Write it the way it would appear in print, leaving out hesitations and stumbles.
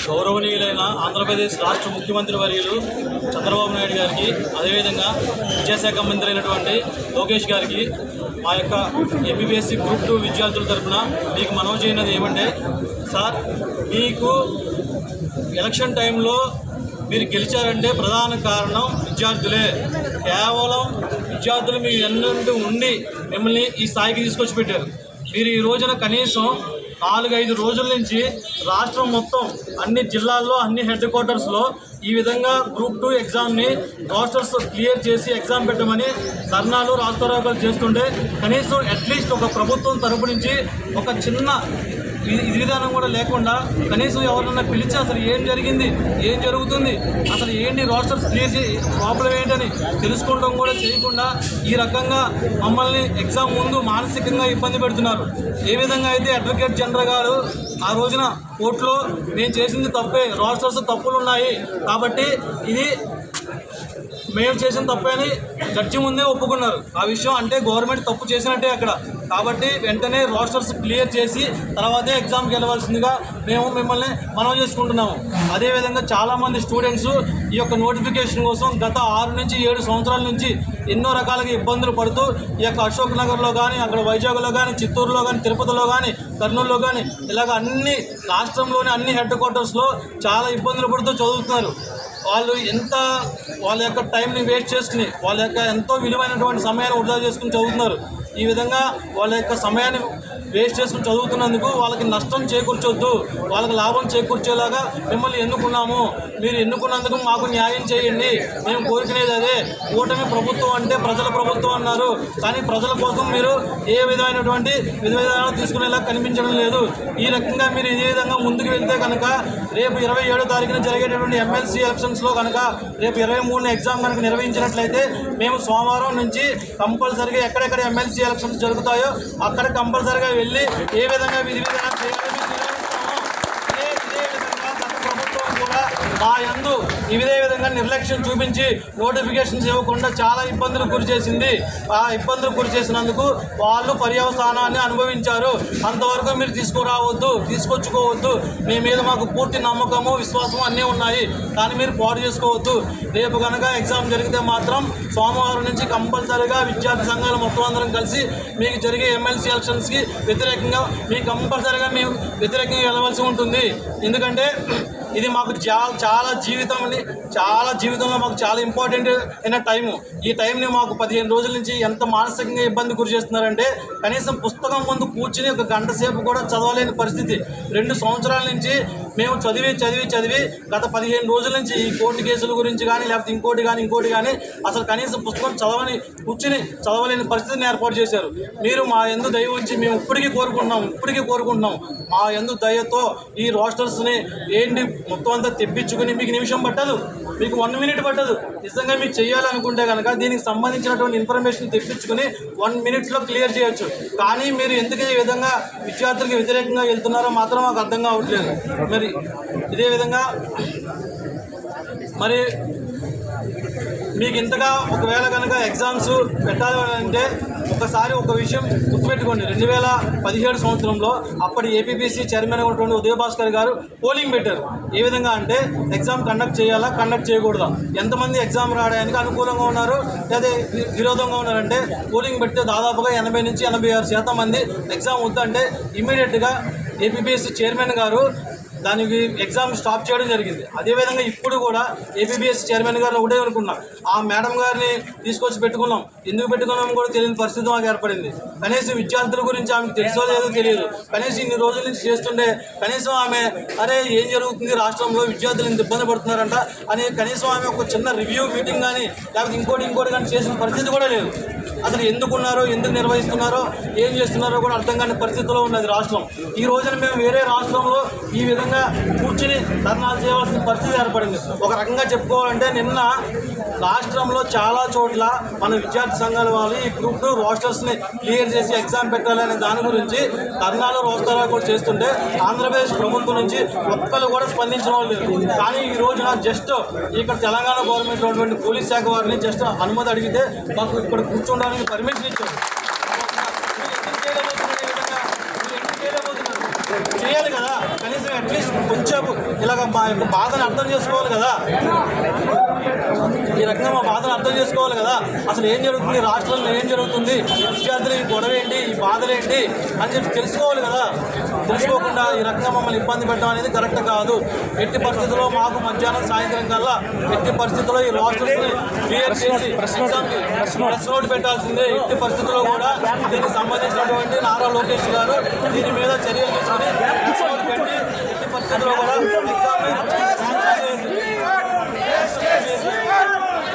గౌరవనీయులైన ఆంధ్రప్రదేశ్ రాష్ట్ర ముఖ్యమంత్రి వర్యులు చంద్రబాబు నాయుడు గారికి, అదేవిధంగా విద్యాశాఖ మంత్రి అయినటువంటి లోకేష్ గారికి మా యొక్క ఎంబీబీఎస్సీ గ్రూప్ 2 విద్యార్థుల తరఫున మీకు మనవి చేయనది ఏమంటే, సార్ మీకు ఎలక్షన్ టైంలో మీరు గెలిచారంటే ప్రధాన కారణం విద్యార్థులే. కేవలం విద్యార్థులు మీ వెన్నంటి ఉండి మిమ్మల్ని ఈ స్థాయికి తీసుకొచ్చి పెట్టారు. మీరు ఈ రోజున కనీసం 4-5 రోజుల నుంచి రాష్ట్రం మొత్తం అన్ని జిల్లాల్లో, అన్ని హెడ్ క్వార్టర్స్లో ఈ విధంగా గ్రూప్ 2 ఎగ్జామ్ని రోస్టర్స్ క్లియర్ చేసి ఎగ్జామ్ పెట్టమని ధర్నాలు, రాస్తారోకాలు చేస్తుంటే కనీసం అట్లీస్ట్ ఒక ప్రభుత్వం తరపు నుంచి ఒక చిన్న ఇది విధానం కూడా లేకుండా కనీసం ఎవరన్నా పిలిచి అసలు ఏం జరిగింది, ఏం జరుగుతుంది, అసలు ఏంటి రోస్టర్స్ క్లియర్ చేసి ప్రాబ్లం ఏంటని తెలుసుకోవడం కూడా చేయకుండా ఈ రకంగా మమ్మల్ని ఎగ్జామ్ ముందు మానసికంగా ఇబ్బంది పెడుతున్నారు. ఏ విధంగా అయితే అడ్వకేట్ జనరల్ గారు ఆ రోజున కోర్టులో నేను చేసింది తప్పే, రోస్టర్స్ తప్పులు ఉన్నాయి కాబట్టి ఇది మేము చేసిన తప్పే అని జడ్జి ముందే ఒప్పుకున్నారు. ఆ విషయం అంటే గవర్నమెంట్ తప్పు చేసినట్టే అక్కడ. కాబట్టి వెంటనే రోస్టర్స్ క్లియర్ చేసి తర్వాతే ఎగ్జామ్కి వెళ్ళవలసిందిగా మేము మిమ్మల్ని మనవి చేసుకుంటున్నాము. అదేవిధంగా చాలామంది స్టూడెంట్స్ ఈ యొక్క నోటిఫికేషన్ కోసం గత 6-7 సంవత్సరాల నుంచి ఎన్నో రకాలుగా ఇబ్బందులు పడుతూ ఈ యొక్క అశోక్ నగర్లో కానీ, అక్కడ వైజాగ్లో కానీ, చిత్తూరులో కానీ, తిరుపతిలో కానీ, కర్నూలులో కానీ ఇలాగ అన్ని రాష్ట్రంలోని అన్ని హెడ్ క్వార్టర్స్లో చాలా ఇబ్బందులు పడుతూ చదువుతున్నారు. వాళ్ళు వాళ్ళ యొక్క టైంని వేస్ట్ చేసుకుని, వాళ్ళ యొక్క ఎంతో విలువైనటువంటి సమయాన్ని వృధా చేసుకుని చదువుతున్నారు. ఈ విధంగా వాళ్ళ యొక్క సమయాన్ని వేస్ట్ చేసుకుని చదువుతున్నందుకు వాళ్ళకి నష్టం చేకూర్చొద్దు, వాళ్ళకి లాభం చేకూర్చేలాగా మిమ్మల్ని ఎన్నుకున్నాము. మీరు ఎన్నుకున్నందుకు మాకు న్యాయం చేయండి. మేము కోరుకునేది అదే. కూటమి ప్రభుత్వం అంటే ప్రజల ప్రభుత్వం అన్నారు, కానీ ప్రజల కోసం మీరు ఏ విధమైనటువంటి విధానాలు తీసుకునేలా కనిపించడం లేదు. ఈ రకంగా మీరు ఇదే విధంగా ముందుకు వెళ్తే కనుక రేపు 27వ తారీఖున జరిగేటటువంటి ఎమ్మెల్సీ ఎలక్షన్స్లో కనుక రేపు 23న ఎగ్జామ్ కనుక నిర్వహించినట్లయితే మేము సోమవారం నుంచి కంపల్సరీగా ఎక్కడెక్కడ ఎమ్మెల్సీ ఎలక్షన్స్ జరుగుతాయో అక్కడ కంపల్సరీగా వెళ్ళి ఏ విధంగా విధి విధానం చేయాలని ఇదే విధంగా గత ప్రభుత్వం కూడా మా యందు ఇదే విధంగా నిర్లక్ష్యం చూపించి నోటిఫికేషన్స్ ఇవ్వకుండా చాలా ఇబ్బందులు గురి చేసింది. ఆ ఇబ్బందులు గురి చేసినందుకు వాళ్ళు పర్యవసానాన్ని అనుభవించారు. అంతవరకు మీరు తీసుకొచ్చుకోవద్దు. మీ మీద మాకు పూర్తి నమ్మకము, విశ్వాసం అన్నీ ఉన్నాయి, కానీ మీరు పాడు చేసుకోవద్దు. రేపు కనుక ఎగ్జామ్ జరిగితే మాత్రం సోమవారం నుంచి కంపల్సరీగా విద్యార్థి సంఘాలు మొత్తం అందరం కలిసి మీకు జరిగే ఎమ్మెల్సీ ఎలక్షన్స్కి వ్యతిరేకంగా మీకు కంపల్సరీగా మేము వ్యతిరేకంగా వెళ్ళవలసి ఉంటుంది. ఎందుకంటే ఇది మాకు చాలా జీవితంలో మాకు చాలా ఇంపార్టెంట్ అయిన టైము. ఈ టైంని మాకు 15 రోజుల నుంచి ఎంత మానసికంగా ఇబ్బంది గురి చేస్తున్నారంటే కనీసం పుస్తకం ముందు కూర్చుని 1 గంట సేపు కూడా చదవలేని పరిస్థితి. 2 సంవత్సరాల నుంచి మేము చదివి గత 15 రోజుల నుంచి ఈ కోర్టు కేసుల గురించి కానీ, లేకపోతే ఇంకోటి కానీ అసలు కనీసం పుస్తకం కూర్చుని చదవలేని పరిస్థితిని ఏర్పాటు చేశారు. మీరు మా యందు దయ ఉంచి మేము ఇప్పటికీ కోరుకుంటున్నాం మా యందు దయతో ఈ రోస్టర్స్ని ఏంటి మొత్తం అంతా తెప్పించుకుని మీకు నిమిషం పట్టదు, మీకు 1 మినిట్ పట్టదు. నిజంగా మీకు చేయాలనుకుంటే కనుక దీనికి సంబంధించినటువంటి ఇన్ఫర్మేషన్ తెప్పించుకుని 1 మినిట్లో క్లియర్ చేయొచ్చు. కానీ మీరు ఎందుకు ఈ విధంగా విద్యార్థులకు వ్యతిరేకంగా వెళ్తున్నారో మాత్రం మాకు అర్థం కావట్లేదు. మరి ఇదే విధంగా మరి మీకు ఇంతగా ఒకవేళ కనుక ఎగ్జామ్స్ పెట్టాలి అంటే ఒకసారి ఒక విషయం గుర్తుపెట్టుకోండి. 2017 సంవత్సరంలో అప్పటి ఏపీపీసీ చైర్మన్ ఉన్నటువంటి ఉదయభాస్కర్ గారు పోలింగ్ పెట్టారు. ఏ విధంగా అంటే ఎగ్జామ్ కండక్ట్ చేయాలా, కండక్ట్ చేయకూడదా, ఎంతమంది ఎగ్జామ్ రాయడానికి అనుకూలంగా ఉన్నారు లేదా విరోధంగా ఉన్నారంటే పోలింగ్ పెడితే దాదాపుగా 80-86% మంది ఎగ్జామ్ వద్దంటే ఇమ్మీడియట్గా ఏపీపీఎస్సీ చైర్మన్ గారు దానికి ఎగ్జామ్ స్టాప్ చేయడం జరిగింది. అదేవిధంగా ఇప్పుడు కూడా ఏపీబీఎస్ చైర్మన్ గారిని ఒకటే అనుకున్నాం, ఆ మేడం గారిని తీసుకొచ్చి పెట్టుకున్నాం. ఎందుకు పెట్టుకున్నాం కూడా తెలియని పరిస్థితి మాకు ఏర్పడింది. కనీసం విద్యార్థుల గురించి ఆమెకు తెలుసో లేదో తెలియదు. కనీసం ఇన్ని రోజుల నుంచి చేస్తుంటే కనీసం ఆమె ఏం జరుగుతుంది రాష్ట్రంలో, విద్యార్థులు ఇంత ఇబ్బంది పడుతున్నారంట అని కనీసం ఆమె ఒక చిన్న రివ్యూ మీటింగ్ కానీ లేకపోతే ఇంకోటి కానీ చేసిన పరిస్థితి కూడా లేదు. అసలు ఎందుకున్నారో, ఎందుకు నిర్వహిస్తున్నారో, ఏం చేస్తున్నారో కూడా అర్థం కాని పరిస్థితిలో ఉన్నది రాష్ట్రం. ఈ రోజున మేము వేరే రాష్ట్రంలో ఈ విధంగా కూర్చుని ధర్నాలు చేయవలసిన పరిస్థితి ఏర్పడింది. ఒక రకంగా చెప్పుకోవాలంటే నిన్న రాష్ట్రంలో చాలా చోట్ల మన విద్యార్థి సంఘాల వాళ్ళు ఈ గ్రూప్ 2 రోస్టర్స్ని క్లియర్ చేసి ఎగ్జామ్ పెట్టాలనే దాని గురించి ధర్నాలు రోస్టర్లు కూడా చేస్తుంటే ఆంధ్రప్రదేశ్ ప్రభుత్వం నుంచి ఒక్కరు కూడా స్పందించిన వాళ్ళు లేదు. కానీ ఈ రోజున జస్ట్ ఇక్కడ తెలంగాణ గవర్నమెంట్ ఉన్నటువంటి పోలీస్ శాఖ వారిని జస్ట్ అనుమతి అడిగితే మాకు ఇక్కడ కూర్చోడానికి పర్మిషన్ ఇచ్చారు. చేయాలి కొంచెం ఇలాగ మా యొక్క బాధను అర్థం చేసుకోవాలి కదా, ఈ రకంగా మా బాధను అర్థం చేసుకోవాలి కదా. అసలు ఏం జరుగుతుంది, రాష్ట్రంలో ఏం జరుగుతుంది, విద్యార్థులు ఈ గొడవ ఏంటి, ఈ బాధలు ఏంటి అని చెప్పి తెలుసుకోవాలి కదా. తెలుసుకోకుండా ఈ రకంగా మమ్మల్ని ఇబ్బంది పెట్టడం అనేది కరెక్ట్ కాదు. ఎట్టి పరిస్థితుల్లో మాకు మధ్యాహ్నం సాయంత్రం కల్లా ఎట్టి పరిస్థితుల్లో ఈ రాష్ట్రాన్ని క్లియర్ చేసి ప్రెస్ నోట్ పెట్టాల్సిందే. ఎట్టి పరిస్థితుల్లో కూడా దీనికి సంబంధించినటువంటి నారా లోకేష్ గారు దీని మీద చర్యలు తీసుకొని ప్రెస్ నోట్ పెట్టి ఎట్టి పరిస్థితుల్లో కూడా ఎగ్జామ్